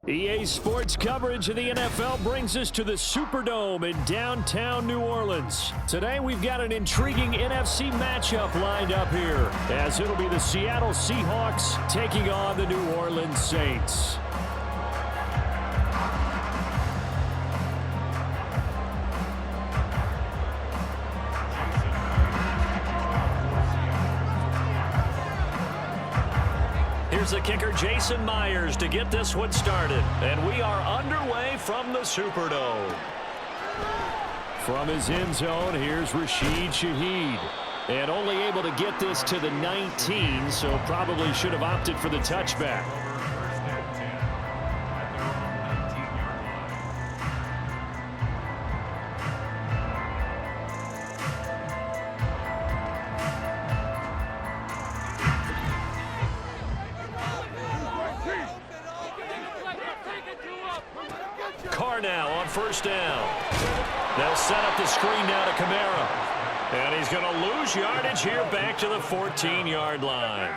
EA Sports coverage of the NFL brings us to the Superdome in downtown New Orleans. Today we've got an intriguing NFC matchup lined up here, as it'll be the Seattle Seahawks taking on the New Orleans Saints. Here's the kicker, Jason Myers, to get this one started. And we are underway from the Superdome. From his end zone, here's Rashid Shaheed. And only able to get this to the 19, so probably should have opted for the touchback. Now on first down. They'll set up the screen now to Kamara. And he's going to lose yardage here back to the 14-yard line.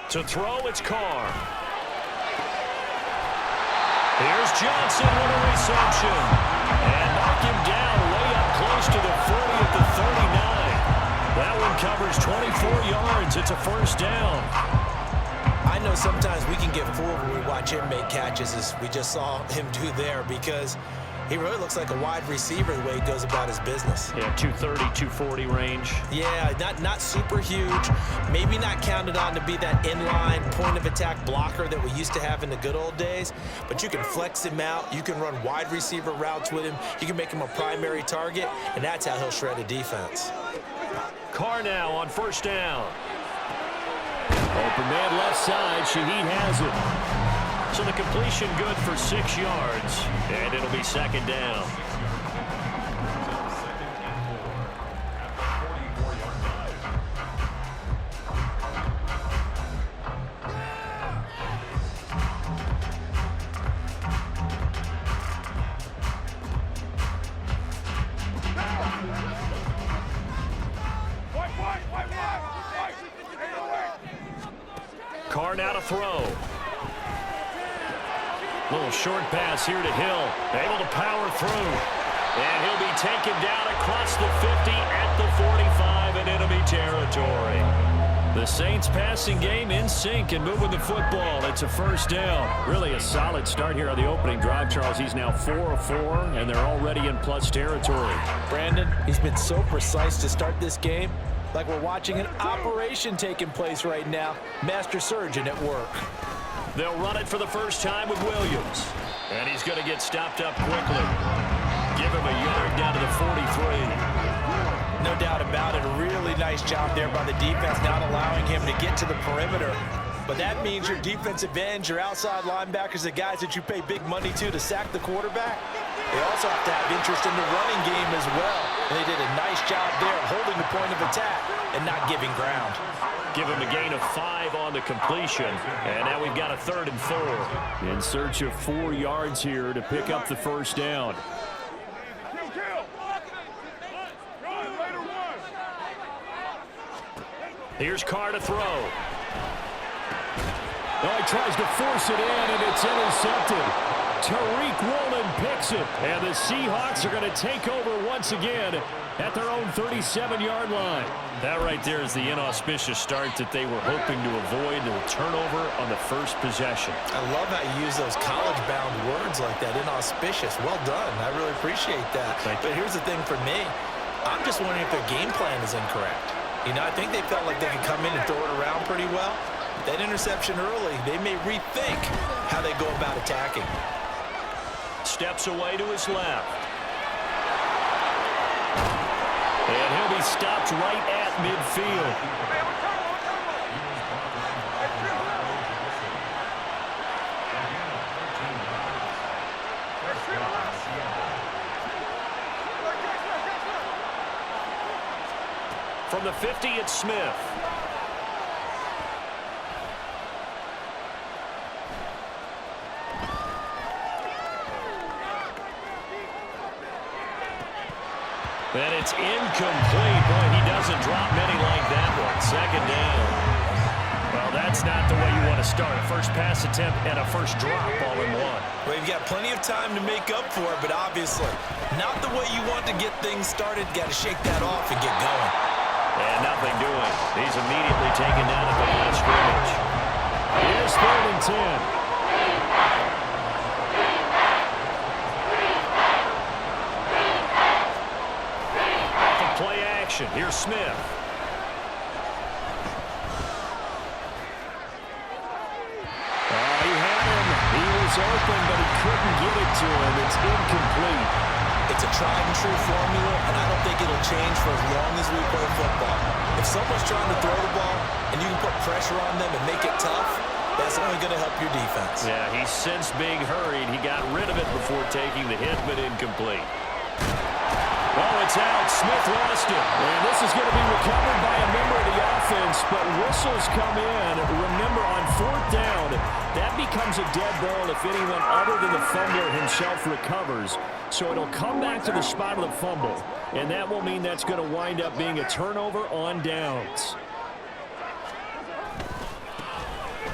To throw, it's Carr. Here's Johnson with a reception. And knock him down way up close to the 40 at the 39. That one covers 24 yards. It's a first down. I know sometimes we can get fooled when we watch him make catches, as we just saw him do there, because he really looks like a wide receiver the way he goes about his business. Yeah, 230, 240 range. Yeah, not super huge. Maybe not counted on to be that inline point-of-attack blocker that we used to have in the good old days, but you can flex him out. You can run wide receiver routes with him. You can make him a primary target, and that's how he'll shred a defense. Carr now on first down. Open man left side. Shaheed has it. So the completion good for 6 yards. And it'll be second down. Carr now to throw. Little short pass here to Hill. Able to power through. And he'll be taken down across the 50 at the 45 in enemy territory. The Saints passing game in sync and moving the football. It's a first down. Really a solid start here on the opening drive, Charles. He's now 4 of 4, and they're already in plus territory. Brandon, he's been so precise to start this game. Like we're watching an operation taking place right now. Master surgeon at work. They'll run it for the first time with Williams. And he's going to get stopped up quickly. Give him a yard down to the 43. No doubt about it. A really nice job there by the defense, not allowing him to get to the perimeter. But that means your defensive ends, your outside linebackers, the guys that you pay big money to sack the quarterback, they also have to have interest in the running game as well. And they did a nice job there holding the point of attack and not giving ground. Give him a gain of 5 on the completion. And now we've got a 3rd and 4. In search of 4 yards here to pick up the first down. Here's Carr to throw. Oh, he tries to force it in, and it's intercepted. Tariq Woolen picks it, and the Seahawks are going to take over once again at their own 37-yard line. That right there is the inauspicious start that they were hoping to avoid, the turnover on the first possession. I love how you use those college-bound words like that, inauspicious. Well done. I really appreciate that. But here's the thing for me. I'm just wondering if their game plan is incorrect. You know, I think they felt like they could come in and throw it around pretty well. That interception early, they may rethink how they go about attacking. Steps away to his left. And he'll be stopped right at midfield. From the 50, it's Smith. And it's incomplete. Boy, he doesn't drop many like that one. Second down. Well, that's not the start. A first pass attempt and a first drop all in one. Well, you've got plenty of time to make up for it, but obviously not the way you want to get things started. Got to shake that off and get going. And nothing doing. He's immediately taken down at the line of scrimmage. Here's 3rd and 10. Here's Smith. You had him. He was open, but he couldn't get it to him. It's incomplete. It's a tried and true formula, and I don't think it'll change for as long as we play football. If someone's trying to throw the ball and you can put pressure on them and make it tough, that's only going to help your defense. Yeah, he sensed being hurried. He got rid of it before taking the hit, but incomplete. Oh, it's out. Smith lost it. And this is going to be recovered by a member of the offense, but whistles come in. Remember, on 4th down, that becomes a dead ball if anyone other than the fumbler himself recovers. So it'll come back to the spot of the fumble, and that will mean that's going to wind up being a turnover on downs.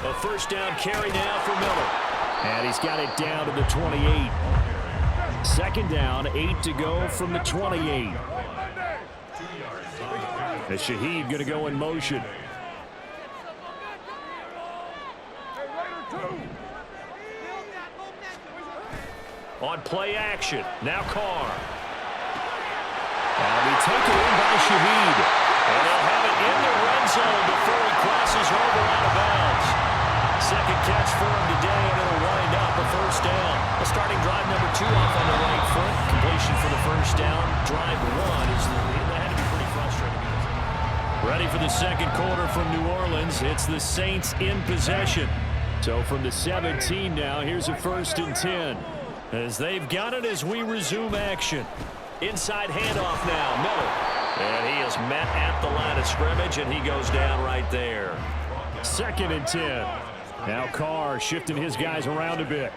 A first down carry now for Miller. And he's got it down to the 28. 2nd down, 8 to go from the 28. As Shaheed going to go in motion. On play action, now Carr. That'll be taken in by Shaheed. And they'll have it in the red zone before he crosses over out of bounds. Second catch for him today, and it'll wind up a first down. A starting drive number 2 off on the right foot. Completion for the first down. Drive 1 is that had to be pretty frustrating. Ready for the second quarter from New Orleans. It's the Saints in possession. So from the 17 now, here's a 1st and 10. As they've got it as we resume action. Inside handoff now, Miller. And he is met at the line of scrimmage, and he goes down right there. 2nd and 10. Now Carr shifting his guys around a bit.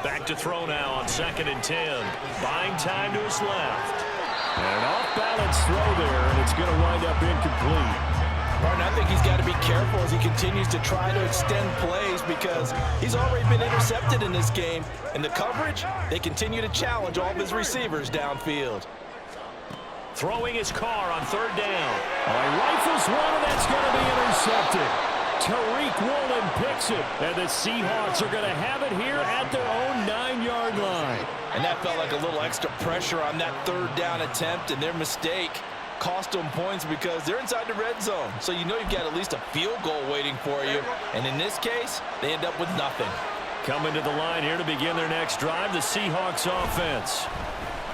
Back to throw now on 2nd and 10. Buying time to his left. And an off-balance throw there, and it's going to wind up incomplete. Martin, I think he's got to be careful as he continues to try to extend plays because he's already been intercepted in this game. And the coverage, they continue to challenge all of his receivers downfield. Throwing his Carr on 3rd down. He rifles one, and that's going to be intercepted. Tariq Woolen picks it, and the Seahawks are going to have it here at their own 9-yard line. And that felt like a little extra pressure on that 3rd down attempt, and their mistake cost them points because they're inside the red zone. So you know you've got at least a field goal waiting for you. And in this case, they end up with nothing. Coming to the line here to begin their next drive, the Seahawks offense.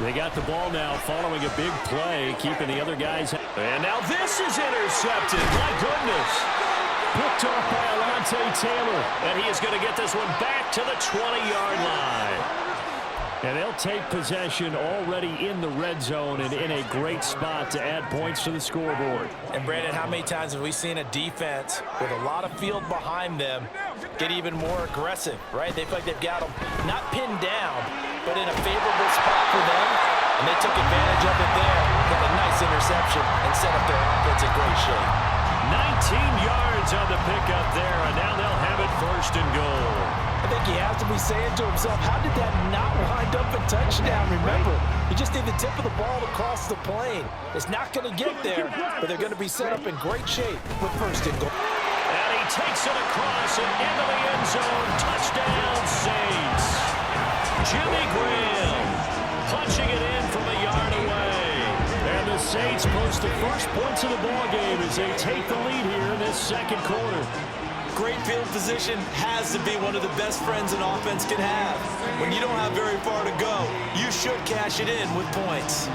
They got the ball now following a big play, keeping the other guys. And now this is intercepted. My goodness. Picked off by Alontae Taylor. And he is going to get this one back to the 20-yard line. And they'll take possession already in the red zone and in a great spot to add points to the scoreboard. And Brandon, how many times have we seen a defense with a lot of field behind them get even more aggressive, right? They feel like they've got them not pinned down, but in a favorable spot for them. And they took advantage of it there. Got a nice interception and set up their offense in great shape. 19 yards on the pickup there, and now they'll have it 1st and goal. I think he has to be saying to himself, how did that not wind up a touchdown? Remember, you just need the tip of the ball to cross the plane. It's not going to get there, but they're going to be set up in great shape with 1st and goal. And he takes it across and into the end zone. Touchdown, Saints. Jimmy Graham punching it in from a yard away. And the Saints post the first points of the ball game as they take the lead here in this second quarter. Great field position has to be one of the best friends an offense can have. When you don't have very far to go, you should cash it in with points.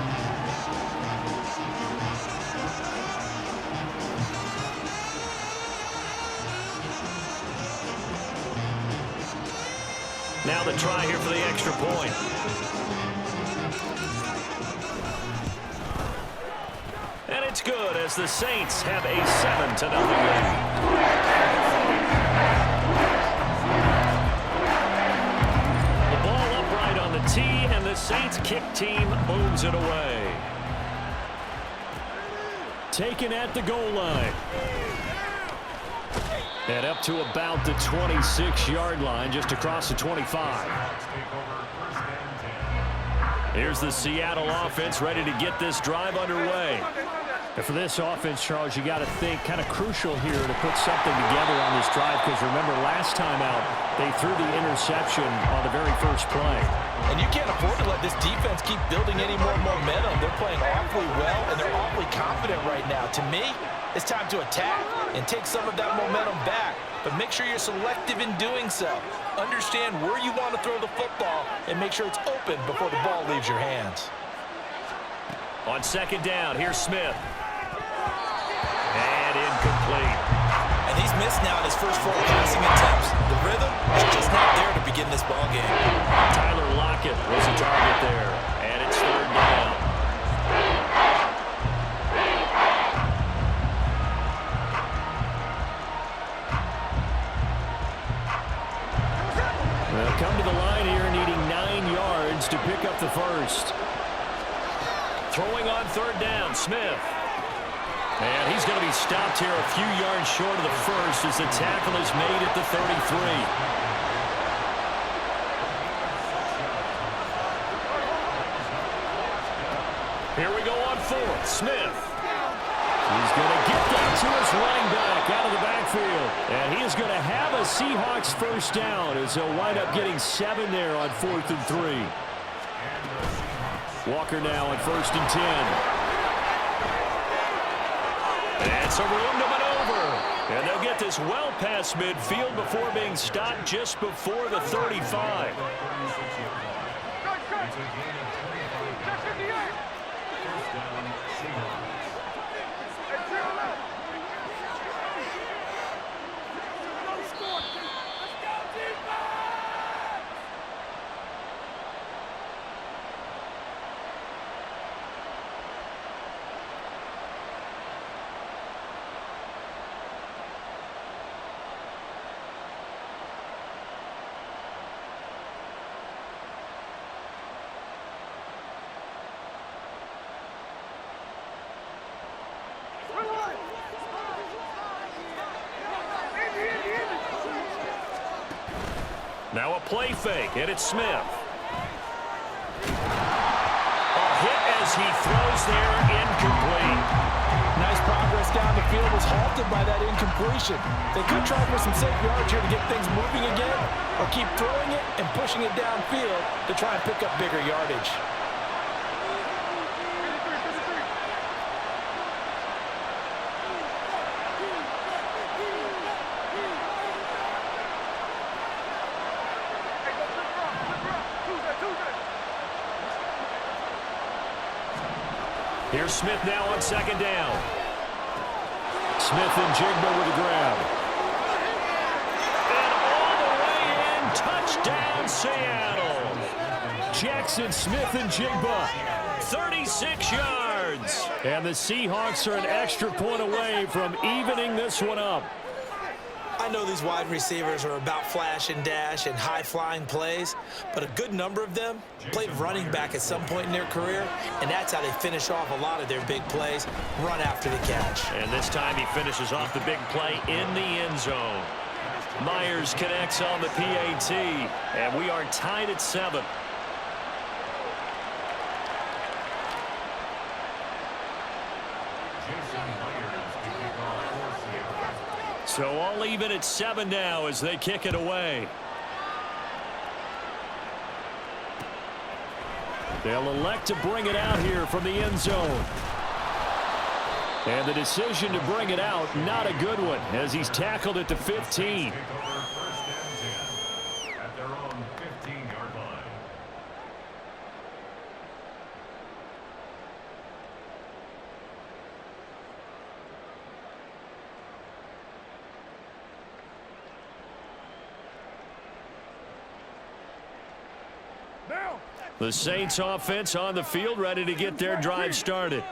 Now the try here for the extra point. And it's good as the Saints have a 7-0 lead. Tee, and the Saints kick team moves it away. Taken at the goal line. And up to about the 26-yard line, just across the 25. Here's the Seattle offense ready to get this drive underway. And for this offense, Charles, you got to think kind of crucial here to put something together on this drive, because remember last time out they threw the interception on the very first play. And you can't afford to let this defense keep building any more momentum. They're playing awfully well, and they're awfully confident right now. To me, it's time to attack and take some of that momentum back. But make sure you're selective in doing so. Understand where you want to throw the football and make sure it's open before the ball leaves your hands. On second down, here's Smith. And incomplete. And he's missed now his first 4 passing attempts. The rhythm is just not there to begin this ball game. Tyler Lockett was the target there. And it's third down. They'll come to the line here needing 9 yards to pick up the first. Throwing on third down, Smith. And he's going to be stopped here a few yards short of the first as the tackle is made at the 33. Here we go on fourth. Smith. He's going to get that to his running back out of the backfield. And he is going to have a Seahawks first down as they'll wind up getting 7 there on 4th and 3. Walker now on 1st and 10. And some room to maneuver. And they'll get this well past midfield before being stopped just before the 35. Now a play fake, and it's Smith. A hit as he throws there, incomplete. Nice progress down the field was halted by that incompletion. They could try for some safe yards here to get things moving again, or keep throwing it and pushing it downfield to try and pick up bigger yardage. Here's Smith now on second down. Smith and Jigba with a grab. And all the way in, touchdown Seattle. Jackson Smith and Jigba, 36 yards. And the Seahawks are an extra point away from evening this one up. I know these wide receivers are about flash and dash and high-flying plays, but a good number of them played running back at some point in their career, and that's how they finish off a lot of their big plays, run after the catch. And this time he finishes off the big play in the end zone. Myers connects on the PAT, and we are tied at 7. So all even at 7 now as they kick it away. They'll elect to bring it out here from the end zone. And the decision to bring it out, not a good one, as he's tackled at the 15. At their own 15-yard line. The Saints offense on the field ready to get their drive started.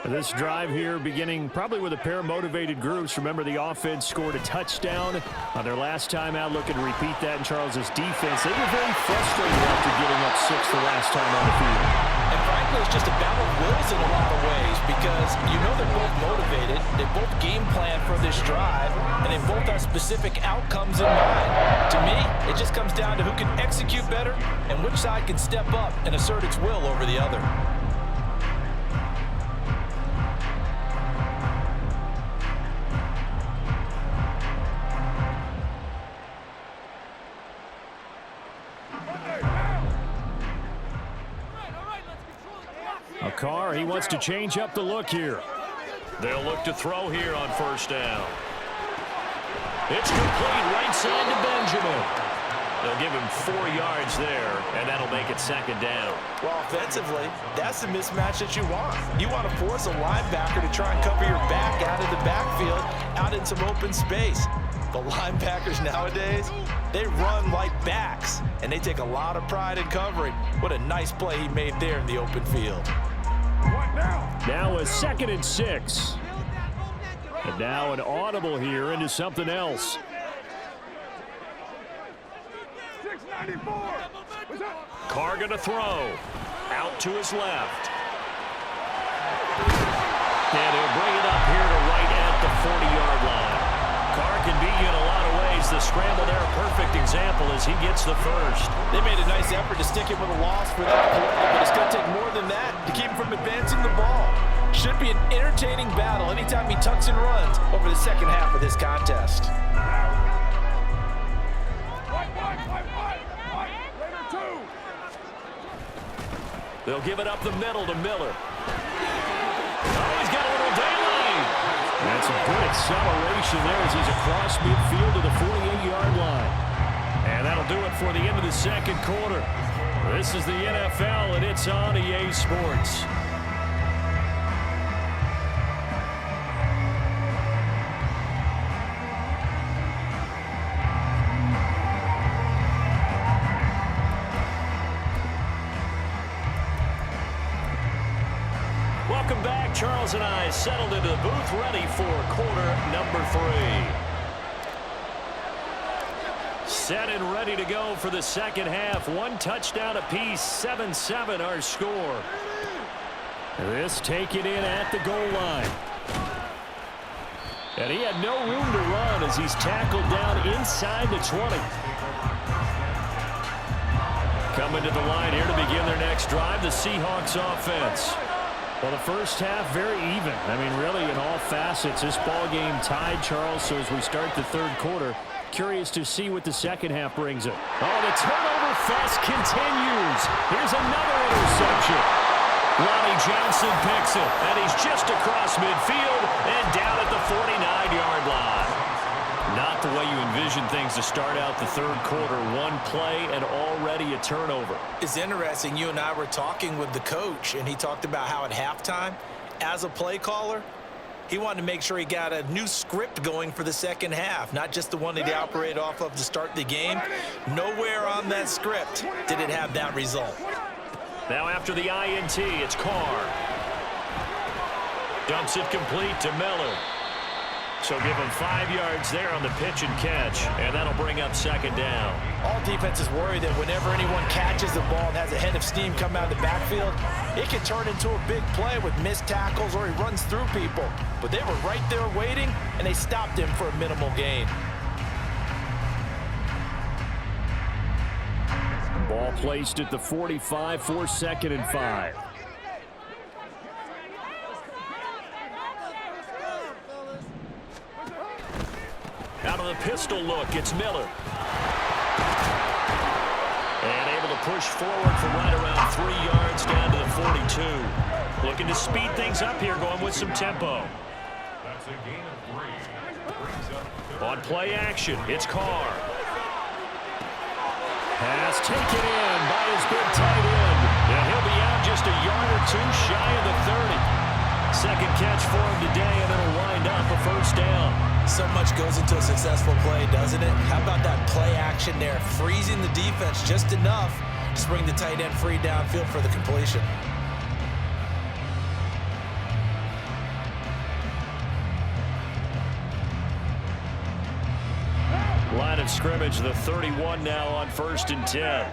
This drive here beginning probably with a pair of motivated groups. Remember, the offense scored a touchdown on their last time out, looking to repeat that in Charles's defense. They were very frustrated after getting up 6 the last time on the field. And frankly, it's just a battle of wills in a lot of ways because you know they're both motivated, they both game plan for this drive, and they both have specific outcomes in mind. To me, it just comes down to who can execute better and which side can step up and assert its will over the other. Carr, he wants to change up the look here. They'll look to throw here on first down. It's complete right side to Benjamin. They'll give him 4 yards there, and that'll make it second down. Well, offensively, that's the mismatch that you want. You want to force a linebacker to try and cover your back out of the backfield, out in some open space. The linebackers nowadays, they run like backs, and they take a lot of pride in covering. What a nice play he made there in the open field. Now a 2nd and 6. And now an audible here into something else. 694. Carr going to throw. Out to his left. And he'll bring it up here to right at the 40-yard line. Carr can beat you in a lot of ways. The scramble there, a perfect example as he gets the first. They made a nice effort to stick him with a loss for that play, but it's going to take more than that to keep him from advancing the ball. Should be an entertaining battle anytime he tucks and runs over the second half of this contest. They'll give it up the middle to Miller. Oh, he's got a little daylight. That's a good acceleration there as he's across midfield to the 48-yard line. And that'll do it for the end of the second quarter. This is the NFL, and it's on EA Sports. Welcome back. Charles and I settled into the booth, ready for quarter number 3. Set and ready to go for the second half. 1 touchdown apiece, 7-7 our score. This taken in at the goal line. And he had no room to run as he's tackled down inside the 20. Coming to the line here to begin their next drive, the Seahawks offense. Well, the first half, very even. I mean, really, in all facets, this ball game tied, Charles. So as we start the third quarter, curious to see what the second half brings it. Oh, the turnover fest continues. Here's another interception. Lonnie Johnson picks it, and he's just across midfield and down at the 49-yard line. Not the way you envision things to start out the third quarter. 1 play and already a turnover. It's interesting. You and I were talking with the coach, and he talked about how at halftime, as a play caller, he wanted to make sure he got a new script going for the second half, not just the one that he operated off of to start the game. Nowhere on that script did it have that result. Now after the INT, it's Carr. Dumps it complete to Miller. So give him 5 yards there on the pitch and catch, and that'll bring up second down. All defenses worry that whenever anyone catches the ball and has a head of steam come out of the backfield, it can turn into a big play with missed tackles or he runs through people. But they were right there waiting, and they stopped him for a minimal gain. Ball placed at the 45 for 2nd and 5. Out of the pistol look, it's Miller. And able to push forward for right around 3 yards down to the 42. Looking to speed things up here, going with some tempo. That's a gain of 3. On play action, it's Carr. Pass taken in by his big tight end. And he'll be out just a yard or 2 shy of the 30. Second catch for him today, and it'll wind up a first down. So much goes into a successful play, doesn't it? How about that play action there, freezing the defense just enough to bring the tight end free downfield for the completion. Line of scrimmage, the 31 now on 1st and 10.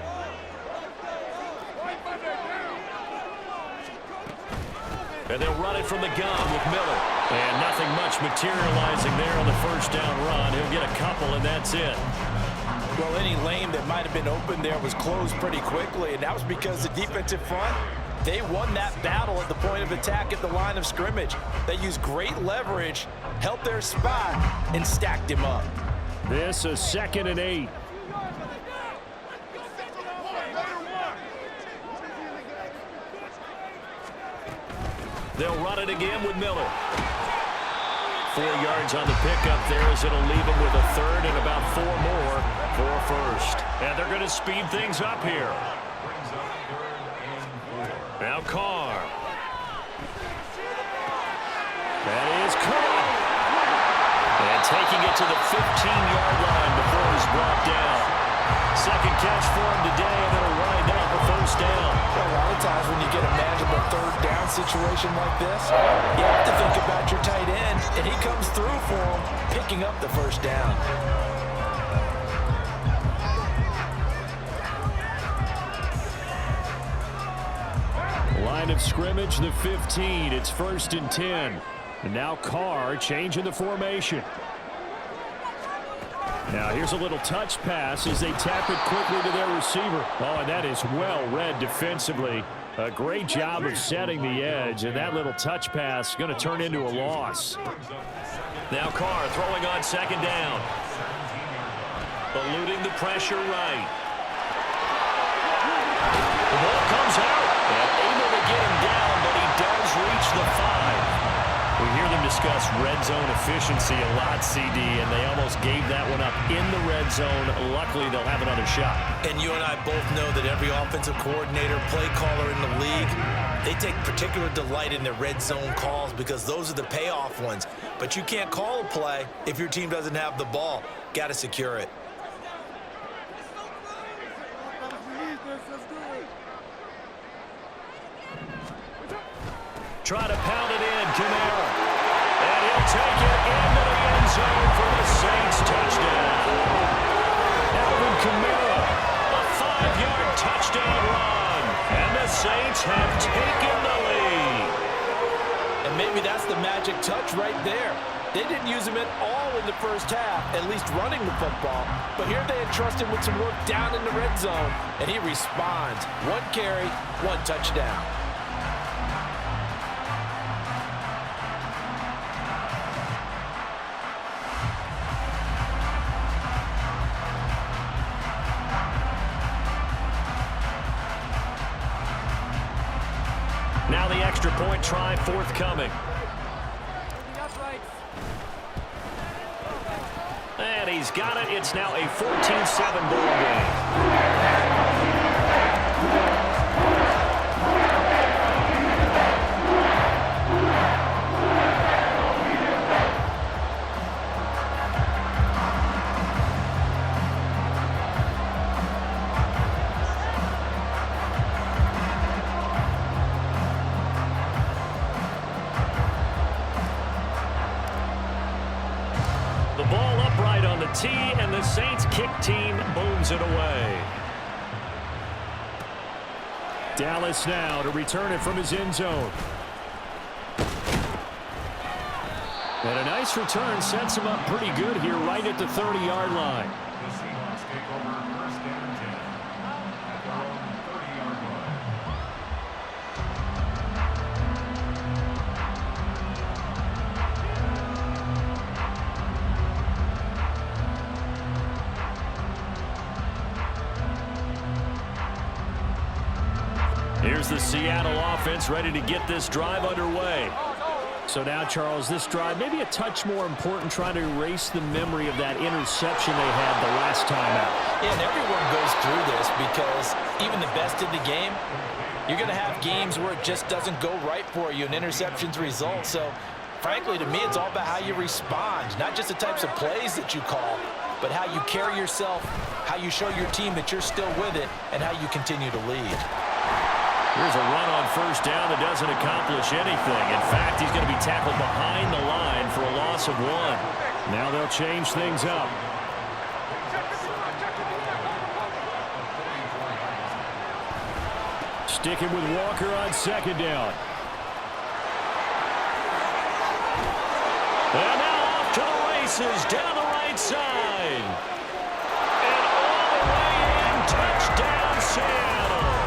And they'll run it from the gun with Miller. And nothing much materializing there on the first down run. He'll get a couple, and that's it. Well, any lane that might have been open there was closed pretty quickly, and that was because the defensive front, they won that battle at the point of attack at the line of scrimmage. They used great leverage, held their spot, and stacked him up. This is 2nd and 8. They'll run it again with Miller. 4 yards on the pickup there as it'll leave him with a third and about 4 more for first. And they're going to speed things up here. Now Carr. That is caught. And taking it to the 15-yard line before he's brought down. Second catch for him today, and it'll wind up a first down. A lot of times when you get a manageable third down situation like this, you have to think about your tight end, and he comes through for him, picking up the first down. Line of scrimmage, the 15. It's 1st and 10. And now Carr changing the formation. Now here's a little touch pass as they tap it quickly to their receiver. Oh, and that is well read defensively. A great job of setting the edge, and that little touch pass is going to turn into a loss. Now Carr throwing on 2nd down. Eluding the pressure right. The ball comes out. And able to get him down, but he does reach the 5. We hear them discuss red zone efficiency a lot, CD, and they almost gave that one up in the red zone. Luckily, they'll have another shot. And you and I both know that every offensive coordinator, play caller in the league, they take particular delight in their red zone calls because those are the payoff ones. But you can't call a play if your team doesn't have the ball. Got to secure it. Try to pound it in, Kamara. And he'll take it into the end zone for the Saints touchdown. Alvin Kamara, a 5-yard touchdown run. And the Saints have taken the lead. And maybe that's the magic touch right there. They didn't use him at all in the first half, at least running the football. But here they entrust him with some work down in the red zone, and he responds. 1 carry, 1 touchdown. Now the extra point try forthcoming. And he's got it. It's now a 14-7 ball game. The ball upright on the tee, and the Saints kick team booms it away. Dallas now to return it from his end zone. And a nice return sets him up pretty good here right at the 30-yard line. The Seahawks take over 1st and 10 at their own 30-yard line. Here's the Seattle offense ready to get this drive underway. So now, Charles, this drive maybe a touch more important, trying to erase the memory of that interception they had the last time out. Yeah, and everyone goes through this because even the best in the game, you're going to have games where it just doesn't go right for you and interceptions result. So, frankly, to me, it's all about how you respond, not just the types of plays that you call, but how you carry yourself, how you show your team that you're still with it, and how you continue to lead. Here's a run on 1st down that doesn't accomplish anything. In fact, he's going to be tackled behind the line for a loss of 1. Now they'll change things up. Sticking with Walker on 2nd down. passes down the right side. And all the way in, touchdown Seattle.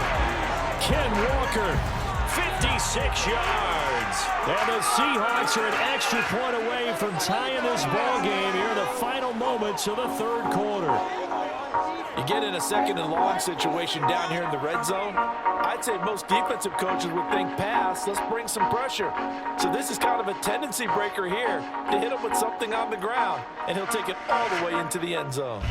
Ken Walker, 56 yards. And the Seahawks are an extra point away from tying this ball game here in the final moments of the third quarter. You get in a second and long situation down here in the red zone, I'd say most defensive coaches would think pass, let's bring some pressure. So this is kind of a tendency breaker here to hit him with something on the ground, and he'll take it all the way into the end zone.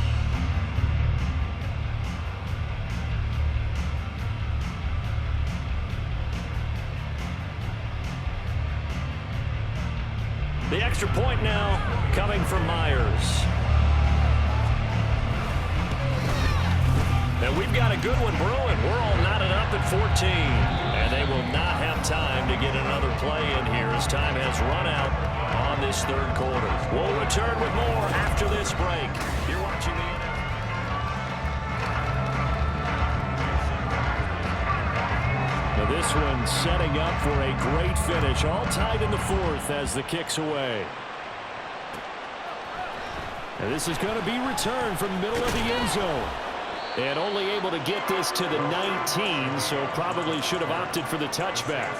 The extra point now coming from Myers. And we've got a good one brewing. We're all knotted up at 14. And they will not have time to get another play in here as time has run out on this third quarter. We'll return with more after this break. You're watching the Now this one setting up for a great finish. All tied in the fourth as the kick's away. And this is going to be returned from the middle of the end zone. And only able to get this to the 19, so probably should have opted for the touchback.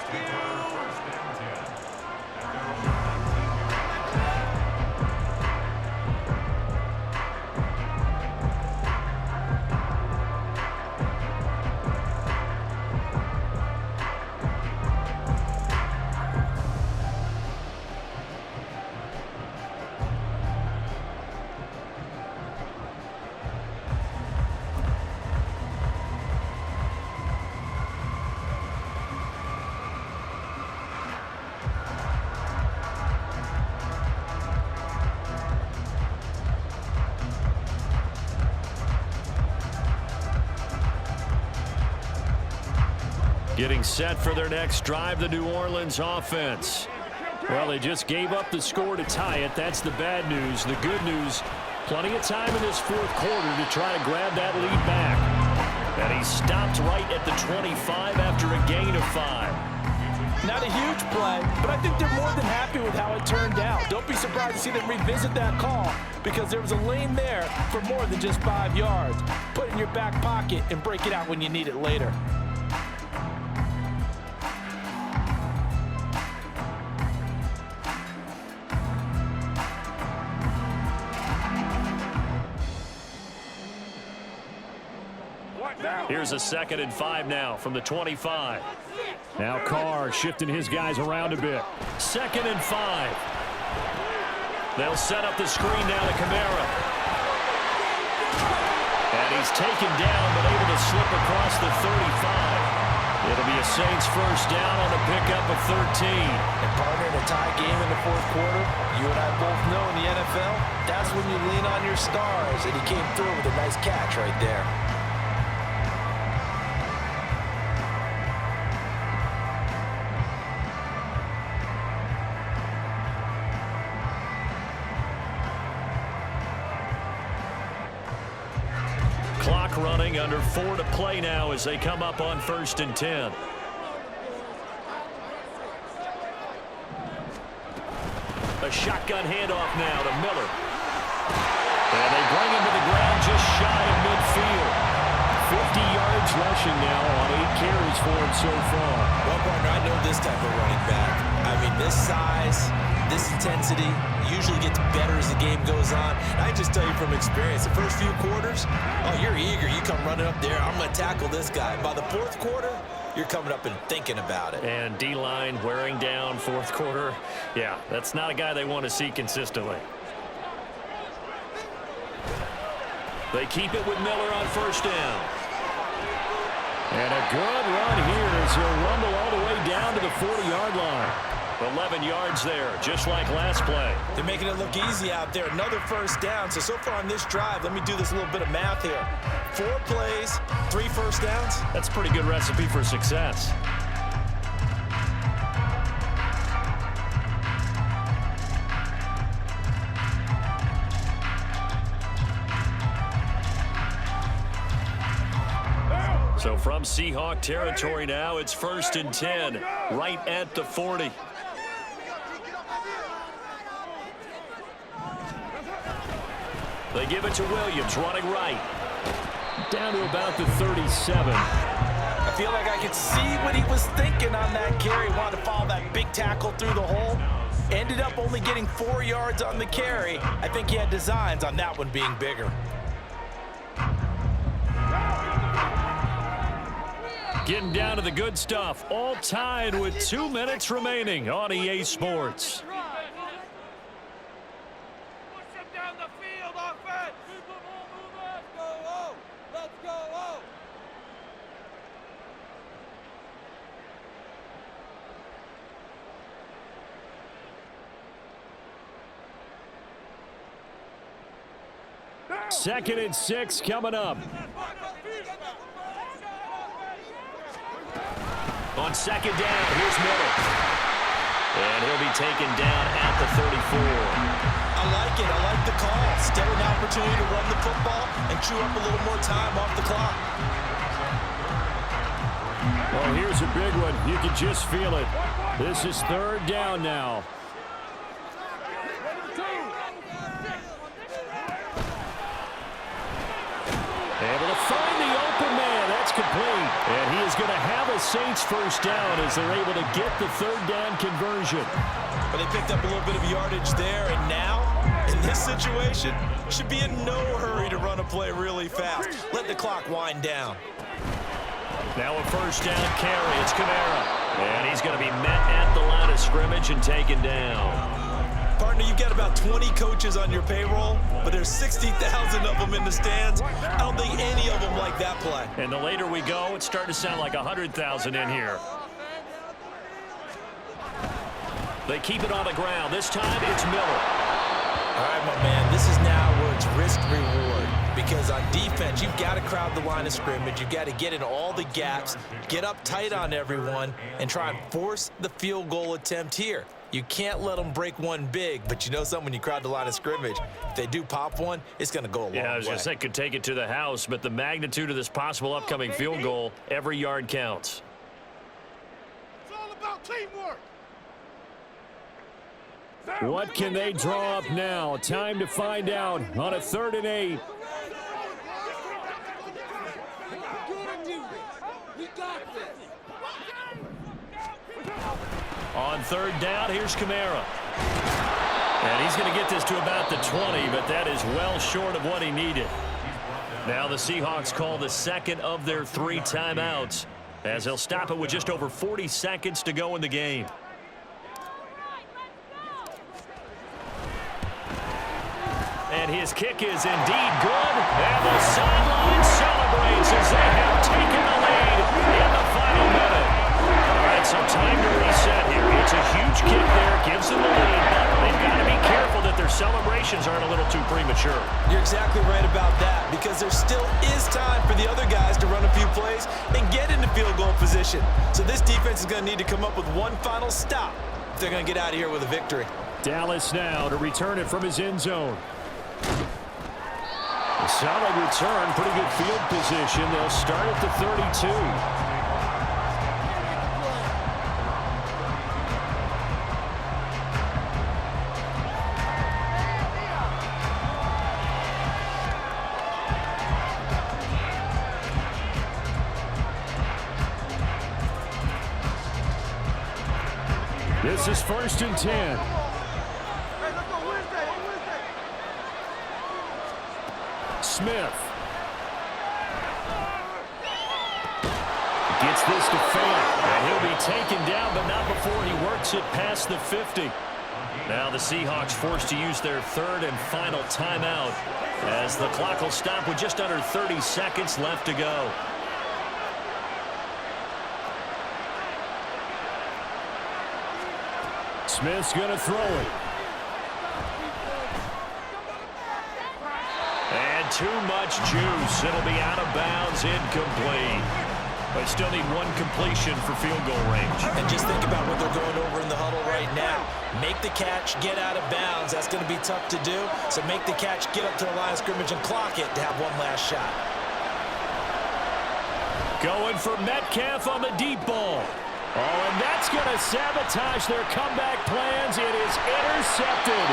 Getting set for their next drive, the New Orleans offense. Well, they just gave up the score to tie it. That's the bad news. The good news, plenty of time in this fourth quarter to try to grab that lead back. And he stopped right at the 25 after a gain of 5. Not a huge play, but I think they're more than happy with how it turned out. Don't be surprised to see them revisit that call because there was a lane there for more than just 5 yards. Put it in your back pocket and break it out when you need it later. Here's a 2nd and 5 now from the 25. Now Carr shifting his guys around a bit. 2nd and 5. They'll set up the screen now to Kamara. And he's taken down but able to slip across the 35. It'll be a Saints first down on a pickup of 13. And partner, in a tie game in the fourth quarter, you and I both know in the NFL, that's when you lean on your stars. And he came through with a nice catch right there. Clock running, under 4 to play now as they come up on 1st and 10. A shotgun handoff now to Miller. And they bring him to the ground just shy of midfield. 50 yards rushing now on 8 carries for him so far. Well, partner, I know this type of running back. I mean, this size, this intensity usually gets better as the game goes on. And I just tell you from experience, the first few quarters, oh, you're eager. You come running up there. I'm going to tackle this guy. By the fourth quarter, you're coming up and thinking about it. And D-line wearing down fourth quarter. Yeah, that's not a guy they want to see consistently. They keep it with Miller on 1st down. And a good run here as he'll rumble all the way down to the 40-yard line. 11 yards there, just like last play. They're making it look easy out there. Another first down. So far on this drive, let me do this little bit of math here. 4 plays, 3 first downs. That's a pretty good recipe for success. So from Seahawk territory now, it's 1st and 10, right at the 40. They give it to Williams, running right. Down to about the 37. I feel like I could see what he was thinking on that carry. Wanted to follow that big tackle through the hole. Ended up only getting 4 yards on the carry. I think he had designs on that one being bigger. Getting down to the good stuff. All tied with 2 minutes remaining on EA Sports. Second and 6 coming up. On second down, here's Miller. And he'll be taken down at the 34. I like it. I like the call. Still an opportunity to run the football and chew up a little more time off the clock. Oh, here's a big one. You can just feel it. This is third down now. Able to find the open man. That's complete. And he is going to have a Saints first down as they're able to get the third down conversion. But they picked up a little bit of yardage there, and now, in this situation, should be in no hurry to run a play really fast. Let the clock wind down. Now a first down carry. It's Kamara. And he's going to be met at the line of scrimmage and taken down. Partner, you've got about 20 coaches on your payroll, but there's 60,000 of them in the stands. I don't think any of them like that play. And the later we go, it's starting to sound like 100,000 in here. They keep it on the ground. This time it's Miller. All right, my man, this is now where it's risk-reward. Because on defense, you've got to crowd the line of scrimmage. You've got to get in all the gaps, get up tight on everyone, and try and force the field goal attempt here. You can't let them break one big, but you know something, when you crowd the line of scrimmage, if they do pop one, it's going to go a long way. Yeah, I was going to say could take it to the house, but the magnitude of this possible upcoming field goal, every yard counts. It's all about teamwork. What can they draw up now? Time to find out on a 3rd and 8. On third down, here's Kamara. And he's going to get this to about the 20, but that is well short of what he needed. Now the Seahawks call the second of their 3 timeouts, as they'll stop it with just over 40 seconds to go in the game. And his kick is indeed good. And the sideline celebrates as they have taken the lead in the final minute. All right, so time to reset here. It's a huge kick there. Gives them the lead. They've got to be careful that their celebrations aren't a little too premature. You're exactly right about that, because there still is time for the other guys to run a few plays and get into field goal position. So this defense is going to need to come up with one final stop if they're going to get out of here with a victory. Dallas now to return it from his end zone. A solid return, pretty good field position. They'll start at the 32. This is 1st and 10. Smith gets this to Fant, and he'll be taken down, but not before he works it past the 50. Now the Seahawks forced to use their 3rd and final timeout, as the clock will stop with just under 30 seconds left to go. Smith's going to throw it. And too much juice. It'll be out of bounds, incomplete. They still need one completion for field goal range. And just think about what they're going over in the huddle right now. Make the catch, get out of bounds. That's going to be tough to do. So make the catch, get up to the line of scrimmage, and clock it to have one last shot. Going for Metcalf on the deep ball. Oh, and that's going to sabotage their comeback plans. It is intercepted.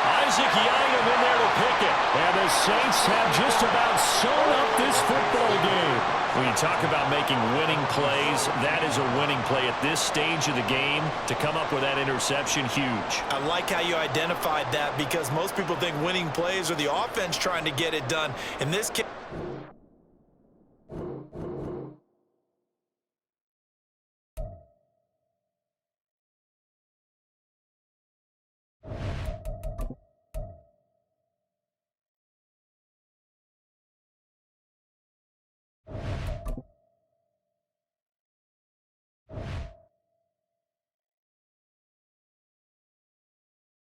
Isaac Yianum in there to pick it. And Saints have just about sewn up this football game. When you talk about making winning plays, that is a winning play at this stage of the game. To come up with that interception, huge. I like how you identified that, because most people think winning plays are the offense trying to get it done. In this case,